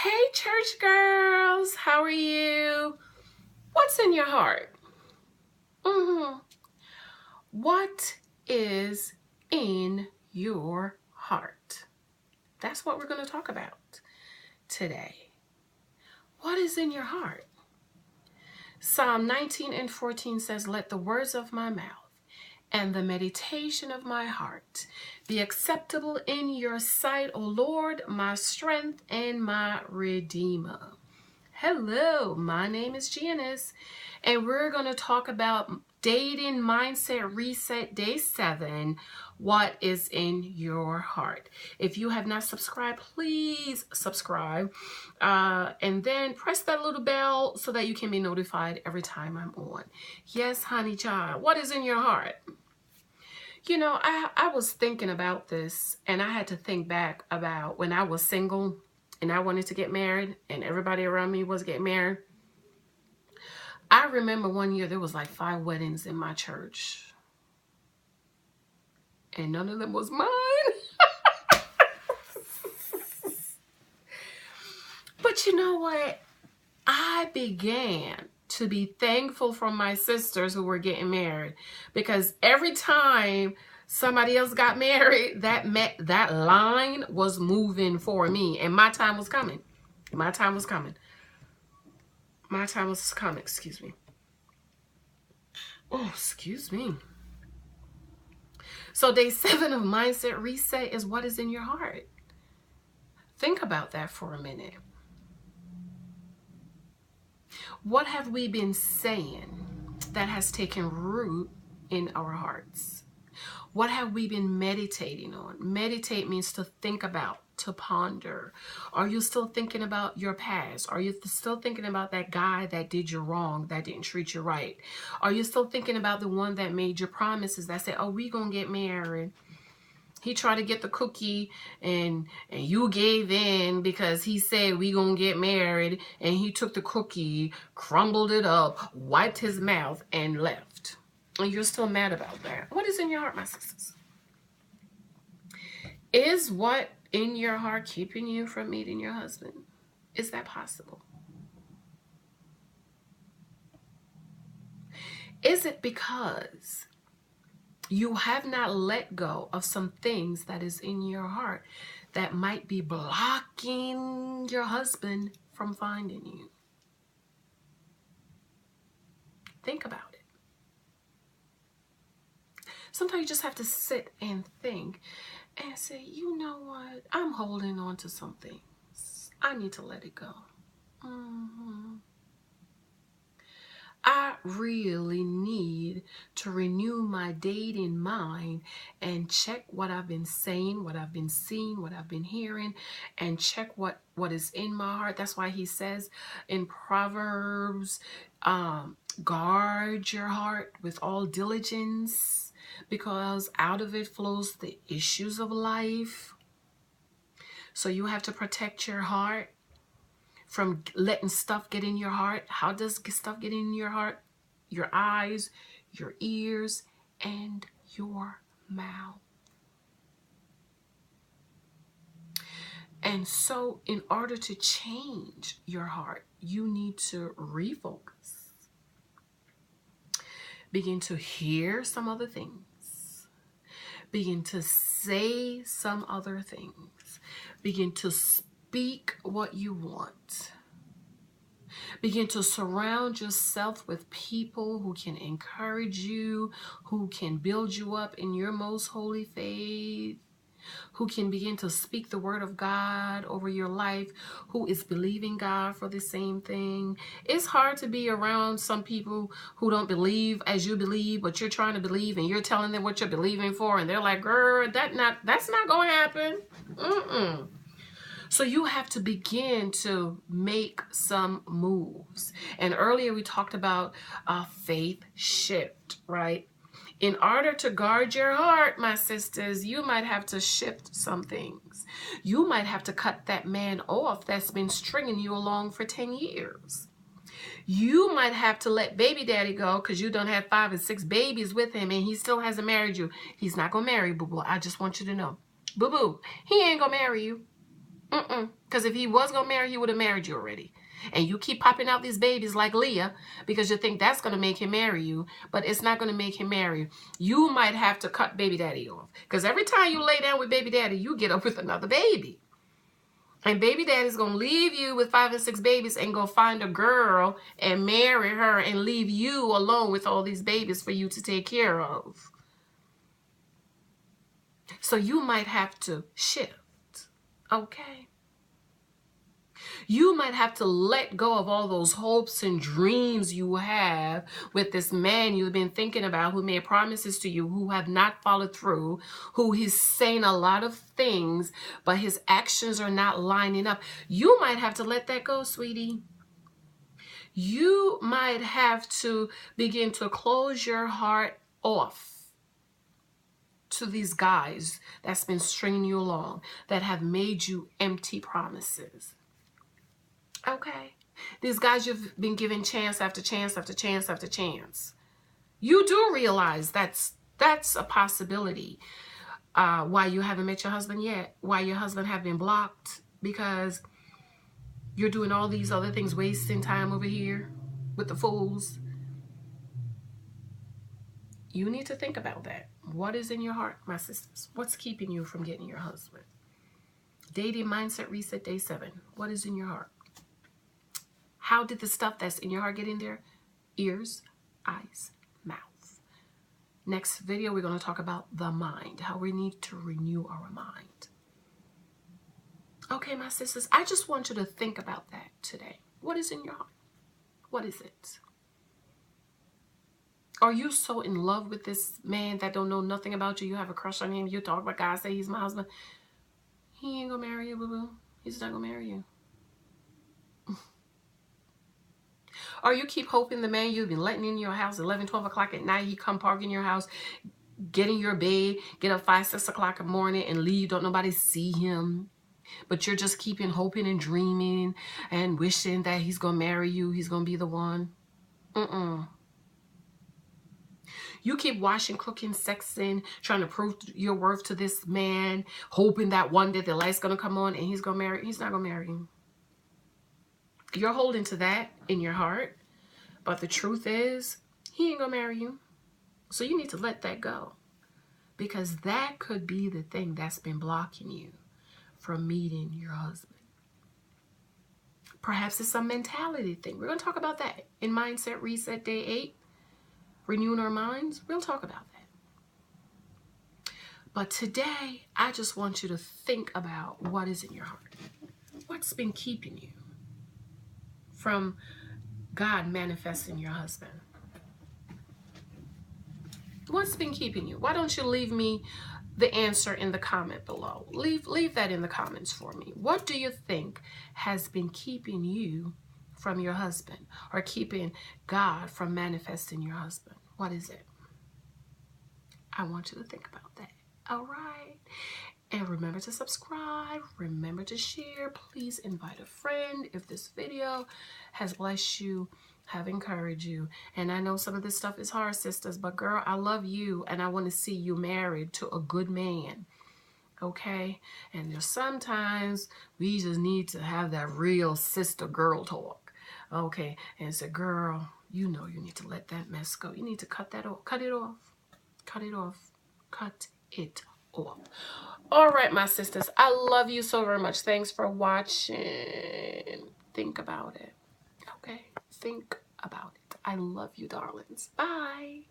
Hey, church girls, how are you? What's in your heart? What is in your heart? That's what we're going to talk about today. What is in your heart? Psalm 19:14 says, "Let the words of my mouth and the meditation of my heart be acceptable in your sight, O Lord, my strength and my redeemer." Hello, my name is Janice, and we're going to talk about Dating Mindset Reset Day 7. What is in your heart? If you have not subscribed, please subscribe, and then press that little bell so that you can be notified every time I'm on. Yes, honey child, what is in your heart? You know, I was thinking about this, and I had to think back about when I was single and I wanted to get married and everybody around me was getting married. I remember one year there was like 5 weddings in my church and none of them was mine. But you know what? I began to be thankful for my sisters who were getting married, because every time somebody else got married, that line was moving for me, and my time was coming. My time was coming. My time was coming. Excuse me. Oh, excuse me. So day 7 of Mindset Reset is what is in your heart. Think about that for a minute. What have we been saying that has taken root in our hearts? What have we been meditating on? Meditate means to think about, to ponder. Are you still thinking about your past? Are you still thinking about that guy that did you wrong, that didn't treat you right? Are you still thinking about the one that made you promises, that said, oh, we gonna get married? He tried to get the cookie and you gave in because he said we gonna get married, and he took the cookie, crumbled it up, wiped his mouth, and left. And you're still mad about that. What is in your heart, my sisters? Is what in your heart keeping you from meeting your husband? Is that possible? Is it because you have not let go of some things that is in your heart that might be blocking your husband from finding you? Think about it. Sometimes you just have to sit and think and say, you know what? I'm holding on to some things. I need to let it go. I really need to renew my dating mind and check what I've been saying, what I've been seeing, what I've been hearing, and check what is in my heart. That's why he says in Proverbs, guard your heart with all diligence, because out of it flows the issues of life. So you have to protect your heart from letting stuff get in your heart. How does stuff get in your heart? Your eyes, your ears, and your mouth. And so in order to change your heart, you need to refocus. Begin to hear some other things. Begin to say some other things. Begin to speak what you want. Begin to surround yourself with people who can encourage you, who can build you up in your most holy faith, who can begin to speak the word of God over your life, who is believing God for the same thing. It's hard to be around some people who don't believe as you believe, but you're trying to believe and you're telling them what you're believing for, and they're like, girl, that's not going to happen. So you have to begin to make some moves. And earlier we talked about a faith shift, right? In order to guard your heart, my sisters, you might have to shift some things. You might have to cut that man off that's been stringing you along for 10 years. You might have to let baby daddy go because you don't have 5 and 6 babies with him and he still hasn't married you. He's not going to marry you, boo-boo. I just want you to know. Boo-boo, he ain't going to marry you. Because if he was going to marry, he would have married you already. And you keep popping out these babies like Leah because you think that's going to make him marry you, but it's not going to make him marry you. You might have to cut baby daddy off because every time you lay down with baby daddy, you get up with another baby. And baby daddy's going to leave you with 5 and 6 babies and go find a girl and marry her and leave you alone with all these babies for you to take care of. So you might have to shift, okay? You might have to let go of all those hopes and dreams you have with this man you've been thinking about, who made promises to you, who have not followed through, who he's saying a lot of things, but his actions are not lining up. You might have to let that go, sweetie. You might have to begin to close your heart off to these guys that's been stringing you along, that have made you empty promises. Okay? These guys you've been given chance after chance after chance after chance. You do realize that's a possibility. Why you haven't met your husband yet? Why your husband have been blocked? Because you're doing all these other things, wasting time over here with the fools. You need to think about that. What is in your heart, my sisters? What's keeping you from getting your husband? Dating Mindset Reset Day 7. What is in your heart? How did the stuff that's in your heart get in there? Ears, eyes, mouth. Next video, we're going to talk about the mind, how we need to renew our mind. Okay, my sisters, I just want you to think about that today. What is in your heart? What is it? Are you so in love with this man that don't know nothing about you? You have a crush on him. You talk about God, say he's my husband. He ain't going to marry you, boo-boo. He's not going to marry you. Or you keep hoping the man you've been letting in your house 11, 12 o'clock at night, he come park in your house, get in your bed, get up 5, 6 o'clock in the morning and leave. Don't nobody see him. But you're just keeping hoping and dreaming and wishing that he's going to marry you. He's going to be the one. You keep washing, cooking, sexing, trying to prove your worth to this man, hoping that one day the light's going to come on and he's going to marry. He's not going to marry you. You're holding to that in your heart. But the truth is, he ain't going to marry you. So you need to let that go. Because that could be the thing that's been blocking you from meeting your husband. Perhaps it's some mentality thing. We're going to talk about that in Mindset Reset Day 8. Renewing our minds. We'll talk about that. But today, I just want you to think about what is in your heart. What's been keeping you from God manifesting your husband? What's been keeping you? Why don't you leave me the answer in the comment below? Leave that in the comments for me. What do you think has been keeping you from your husband, or keeping God from manifesting your husband? What is it? I want you to think about that. All right. And remember to subscribe. Remember to share. Please invite a friend if this video has blessed you, have encouraged you. And I know some of this stuff is hard, sisters, but girl, I love you and I want to see you married to a good man. Okay? And there's sometimes we just need to have that real sister girl talk. Okay? And say, girl, you know you need to let that mess go. You need to cut that off. Cut it off. Cut it off. Cut it off. All right, my sisters. I love you so very much. Thanks for watching. Think about it. Okay? Think about it. I love you, darlings. Bye.